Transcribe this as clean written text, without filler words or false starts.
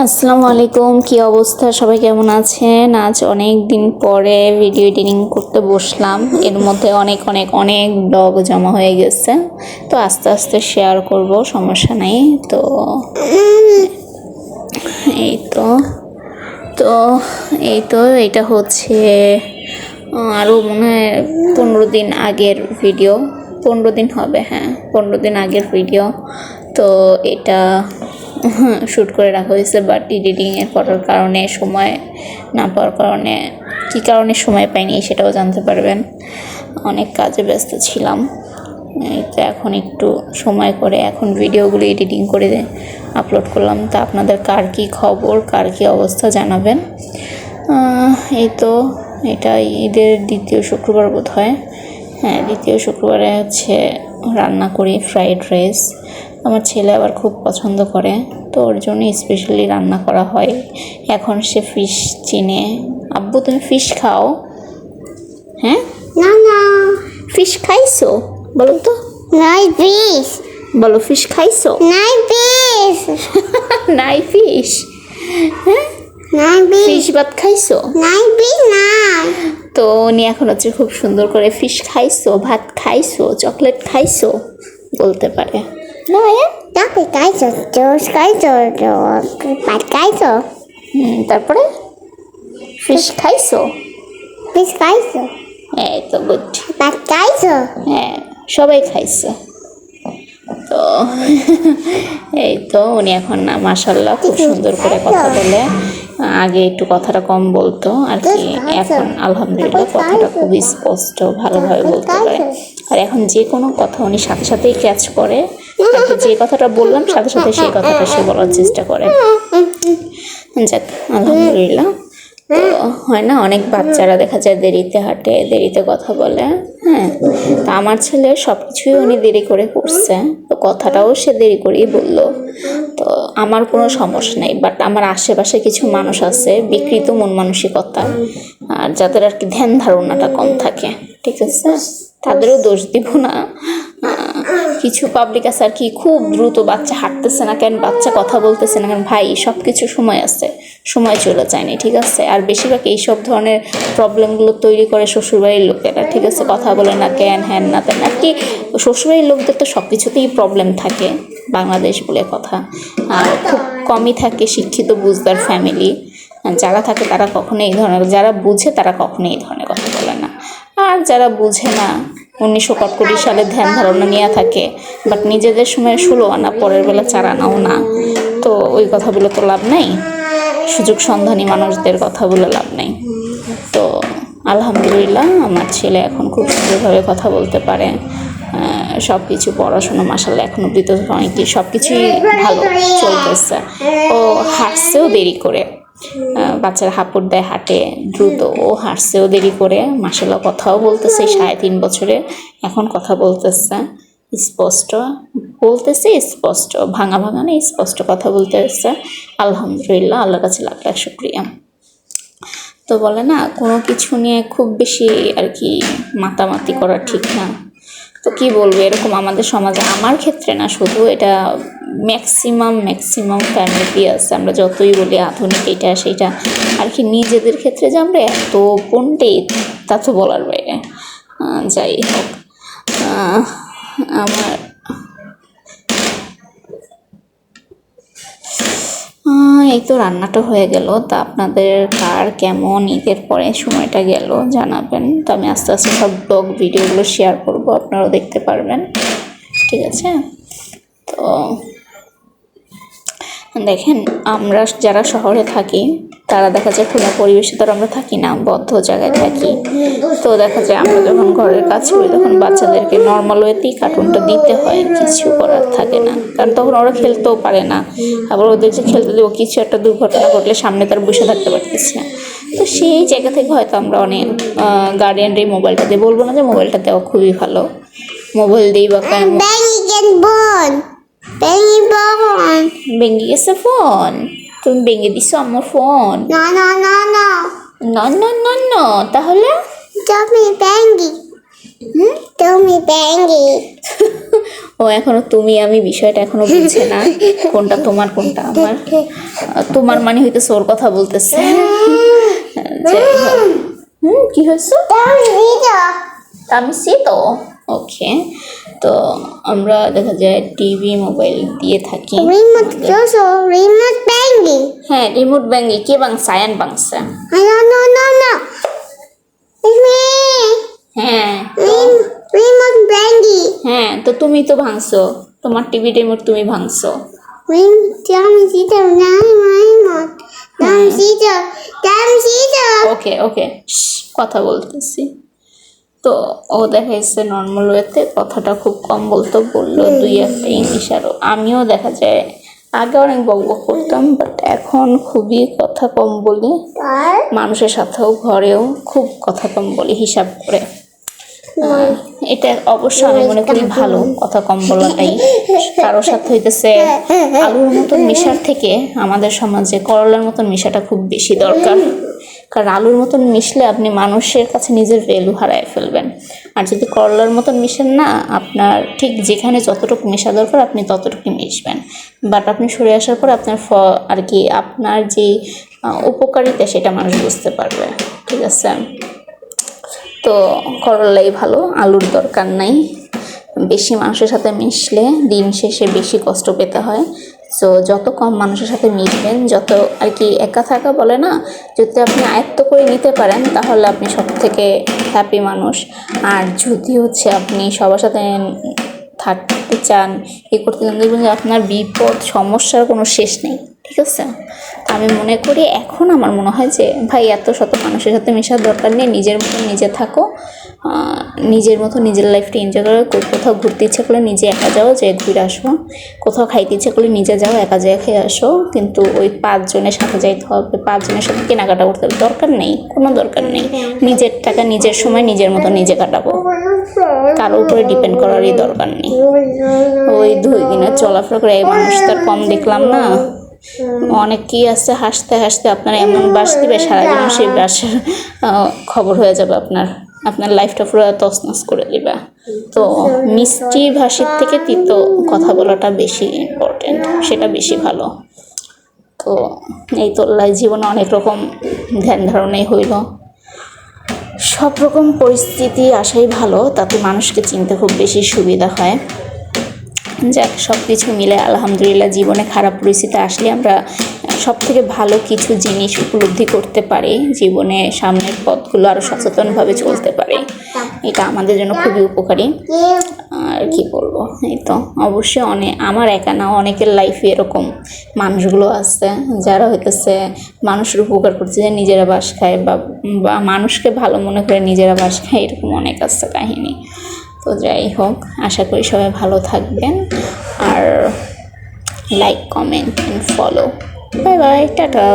আসসালামু আলাইকুম, কি অবস্থা? সবাই কেমন আছেন? আজ অনেক দিন পরে ভিডিও এডিটিং করতে বসলাম। এর মধ্যে অনেক অনেক অনেক ব্লগ জমা হয়ে গেছে, তো আস্তে আস্তে শেয়ার করব, সমস্যা নেই। তো এই তো তো এই তো এটা হচ্ছে আরও মনে হয় 15 দিন আগের ভিডিও। 15 দিন হবে, হ্যাঁ 15 দিন আগের ভিডিও। তো এটা শ্যুট করে রাখা হয়েছে, বাট এডিটিংয়ের করার কারণে সময় না পাওয়ার কারণে কী কারণে সময় পাইনি সেটাও জানতে পারবেন। অনেক কাজে ব্যস্ত ছিলাম, এই তো এখন একটু সময় করে এখন ভিডিওগুলো এডিটিং করে আপলোড করলাম। তা আপনাদের কার কী খবর, কার কী অবস্থা জানাবেন। এই তো এটা ঈদের দ্বিতীয় শুক্রবার বোধ হয়, হ্যাঁ দ্বিতীয় শুক্রবারে হচ্ছে রান্না করি ফ্রাইড রাইস। আমার ছেলে আবার খুব পছন্দ করে, তো ওর জন্য স্পেশালি রান্না করা হয়। এখন সে ফিশ চিনে। আব্বু তুমি ফিশ খাও? হ্যাঁ না না ফিশ খাইছো বলো তো? নাই ফিশ, বলো ফিশ খাইছো? নাই ফিশ, নাই ফিশ, হ্যাঁ নাই ফিশ, ফিশ ভাত খাইছো? নাই ফিশ নাই। তো উনি এখন হচ্ছে খুব সুন্দর করে ফিশ খাইছো, ভাত খাইছো, চকলেট খাইছো বলতে পারে না ভাইয়া? তাকে খাইছো, জোস খাইছো, ভাত খাইছো, তারপরে ফিশ খাইছো? ফিশ খাইছো, এই তো গুড, ভাত খাইছো। হ্যাঁ সবাই খাইছে। তো এই তো উনি এখন না মাশাআল্লাহ খুব সুন্দর করে কথা বলে। আগে একটু কথাটা কম বলতো আর কি, এখন আলহামদুলিল্লাহ কথাটা খুব স্পষ্ট ভালোভাবে বলতে পারে। আর এখন যে কোনো কথা উনি সাথে সাথেই ক্যাচ করে, যে কথাটা বললাম সাথে সাথে সেই কথাটা সে বলার চেষ্টা করে। যাক আলহামদুলিল্লাহ। তো হয় না অনেক বাচ্চারা দেখা যায় দেরিতে হাঁটে, দেরিতে কথা বলে, হ্যাঁ তা আমার ছেলে সব কিছুই উনি দেরি করে করছে, তো কথাটাও সে দেরি করেই বললো। তো আমার কোনো সমস্যা নেই, বাট আমার আশেপাশে কিছু মানুষ আছে বিকৃত মন মানসিকতা, আর যাদের আর কি ধ্যান ধারণাটা কম থাকে, ঠিক আছে তাদেরও দোষ দিব না। কিছু পাবলিক আছে আর কি খুব দ্রুত, বাচ্চা হাঁটতেছে না কেন, বাচ্চা কথা বলতেছে না কেন, ভাই সব কিছু সময় আছে, সময় চলে যায়নি, ঠিক আছে। আর বেশিরভাগ এইসব ধরনের প্রবলেমগুলো তৈরি করে শ্বশুরবাড়ির লোকেরা, ঠিক আছে, কথা বলে না কেন, হ্যান না তেন আর কি। শ্বশুরবাড়ির লোকদের তো সব কিছুতেই প্রবলেম থাকে, বাংলাদেশ বলে কথা। আর খুব কমই থাকে শিক্ষিত বুঝদার ফ্যামিলি, যারা থাকে তারা কখনো এই ধরনের, যারা বুঝে তারা কখনো এই ধরনের কথা বলে না। আর যারা বুঝে না 1900 সালে ধ্যান ধারণা নিয়ে থাকে, বাট নিজেদের সময় 16 আনা, পরের বেলা 4 আনাও না, তো ওই কথাগুলো তো লাভ নেই, সুযোগ সন্ধানী মানুষদের কথা বলে লাভ নেই। তো আলহামদুলিল্লাহ আমার ছেলে এখন খুব সুন্দরভাবে কথা বলতে পারে, সব কিছু পড়াশোনা মাশাআল্লাহ এখন অব্দি তো অনেকই সব কিছুই ভালো চলতেছে। ও হাঁটছেও দেরি করে, বাচ্চারা হাঁপুড় দেয় হাঁটে দ্রুত, ও হাঁটছেও দেরি করে, মাশাআল্লাহ কথাও বলতেছে 3.5 বছরে, এখন কথা বলতেছে স্পষ্ট, বলতেছে স্পষ্ট, ভাঙা ভাঙা না স্পষ্ট কথা বলতেছে। আলহামদুলিল্লাহ, আল্লাহর কাছে লাখ লাখ শুকরিয়া। তো বলে না কোনো কিছু নিয়ে খুব বেশি আর কি মাতামাতি করা ঠিক না। তো কি বলবো, এরকম আমাদের সমাজে, আমার ক্ষেত্রে না শুধু, এটা ম্যাক্সিমাম ফ্যামিলি আছে। আমরা যতই বলি আধুনিক এটা সেটা আর কি, নিজেদের ক্ষেত্রে যে আমরা এত পণ্ডিত তা তো বলার বাইরে। যাই হোক, আমার এই তো রান্নাটা হয়ে গেল। তা আপনাদের কার কেমন ঈদের পরে সময়টা গেল জানাবেন। তো আমি আস্তে আস্তে সব ব্লগ ভিডিওগুলো শেয়ার করব, আপনারাও দেখতে পারবেন, ঠিক আছে। তো দেখেন আমরা যারা শহরে থাকি তারা দেখা যায় খোলা পরিবেশে তো আমরা থাকি না, বদ্ধ জায়গায় থাকি। তো দেখা যায় আমরা যখন ঘরের কাজ করি তখন বাচ্চাদেরকে নর্মাল ওয়েতেই কার্টুনটা দিতে হয়, কিছু করার থাকে না, কারণ তখন ওরা খেলতেও পারে না। আবার ওদের যে খেলতে দেবো, কিছু একটা দুর্ঘটনা ঘটলে সামনে তার বসে থাকতে পারতেছে না। তো সেই জায়গা থেকে হয়তো আমরা অনেক গার্ডিয়ানরা এই মোবাইলটা দিয়ে, বলবো না যে মোবাইলটা দেওয়া খুবই ভালো, মোবাইল দিই বা কেমন ভেঙে গেছে ফোন, তুমি ভেঙে দিছো আমার ফোন? না না না না, না না না না, তাহলে তুমি ব্যাঙ্গি, তুমি ব্যাঙ্গি, ও এখনো তুমি আমি বিষয়টা এখনো বুঝছে না, কোনটা তোমার কোনটা আমার। তোমার মানে হইতেছে ওর কথা বলতেছে। যাই হোক। কি হয়েছে? আমি সি তো ওকে। তো আমরা দেখা যায় টিভি মোবাইল দিয়ে থাকি। Remote also remote banking. হ্যাঁ রিমোট ব্যাঙ্গি কে বাংসা আয়ান বাংসা। No. It's me. হ্যাঁ তো Remote banking. হ্যাঁ তো তুমি তো ভাঙছো, তোমার টিভি রিমোট তুমি ভাঙছো। ওকে ওকে কথা বলতেছি। তো ও দেখা যাচ্ছে নর্মাল ওয়েতে কথাটা খুব কম বলতো, বললো দুই একটা ইংলিশ। আরও আমিও দেখা যায় আগে অনেক বকবক করতাম, বাট এখন খুবই কথা কম বলি, মানুষের সাথেও ঘরেও খুব কথা কম বলি হিসাব করে। এটা অবশ্য আমি মনে করি ভালো কথা কম বলাটাই। কারোর সাথে হইতেছে আলুর মতন মিশার থেকে আমাদের সমাজে করলার মতন মিশাটা খুব বেশি দরকার। কারণ আলুর মতন মিশলে আপনি মানুষের কাছে নিজের ভ্যালু হারায় ফেলবেন। আর যদি করলার মতন মিশেন না, আপনার ঠিক যেখানে যতটুকু মেশা দরকার আপনি ততটুকু মিশবেন, বাট আপনি সরে আসার পর আপনার আর কি আপনার যে উপকারিতা সেটা মানুষ বুঝতে পারবে। ঠিক আছে, তো করলাই ভালো, আলুর দরকার নাই। বেশি মানুষের সাথে মিশলে দিন শেষে বেশি কষ্ট পেতে হয়। সো যত কম মানুষের সাথে মিশবেন, যত আর কি একা থাকা বলে না, যদি আপনি আয়ত্ত করে নিতে পারেন তাহলে আপনি সব থেকে হ্যাপি মানুষ। আর যদি হচ্ছে আপনি সবার সাথে থাকতে চান, করতে চান, দেখবেন যে আপনার বিপদ সমস্যার কোনো শেষ নেই। ঠিক আছে, আমি মনে করি এখন আমার মনে হয় যে ভাই এত শত মানুষের সাথে মেশার দরকার নেই, নিজের মতো নিজে থাকো, নিজের মতো নিজের লাইফটা এনজয় করো। কোথাও ঘুরতে ইচ্ছে করলে নিজে একা যাও, যে ঘুরে আসো। কোথাও খাইতে ইচ্ছে করলে নিজে যাও, একা যেয়ে খেয়ে আসো। কিন্তু ওই 5 জনের সাথে যাইতে হবে, 5 জনের সাথে কেনাকাটা করতে হবে, দরকার নেই, কোনো দরকার নেই। নিজের টাকা নিজের সময় নিজের মতো নিজে কাটাবো, কারোর উপরে ডিপেন্ড করারই দরকার নেই। ওই 2 দিনের চলাফেরা করে এই মানুষটার কম দেখলাম না, অনেকেই আছে হাসতে হাসতে আপনার এমন বাস দিবে সারা জীবন সেই বাসার খবর হয়ে যাবে, আপনার লাইফটা পুরো তছনছ করে দিবে। তো মিষ্টি ভাষীর থেকে তিতো কথা বলাটা বেশি ইম্পর্টেন্ট, সেটা বেশি ভালো। তো এই তো জীবনে অনেক রকম ধ্যান ধারণাই হইল, সব রকম পরিস্থিতি আসাই ভালো, তাতে মানুষকে চিনতে খুব বেশি সুবিধা হয়। যাক, সব কিছু মিলে আলহামদুলিল্লাহ জীবনে খারাপ পরিস্থিতি আসলে আমরা সব থেকে ভালো কিছু জিনিস উপলব্ধি করতে পারি, জীবনে সামনের পথগুলো আরও সচেতনভাবে চলতে পারি। এটা আমাদের জন্য খুবই উপকারী। আর কি বলবো, এই তো অবশ্যই আমার একা না, অনেকের লাইফে এরকম মানুষগুলো আছে যারা হইতেছে মানুষের উপকার করছে, যে নিজেরা বাস খায় বা মানুষকে ভালো মনে করে নিজেরা বাস খায়, এরকম অনেক আছে কাহিনী। তো যাই হোক, আশা করি সবাই ভালো থাকবেন, আর like comment and follow. Bye bye, tata.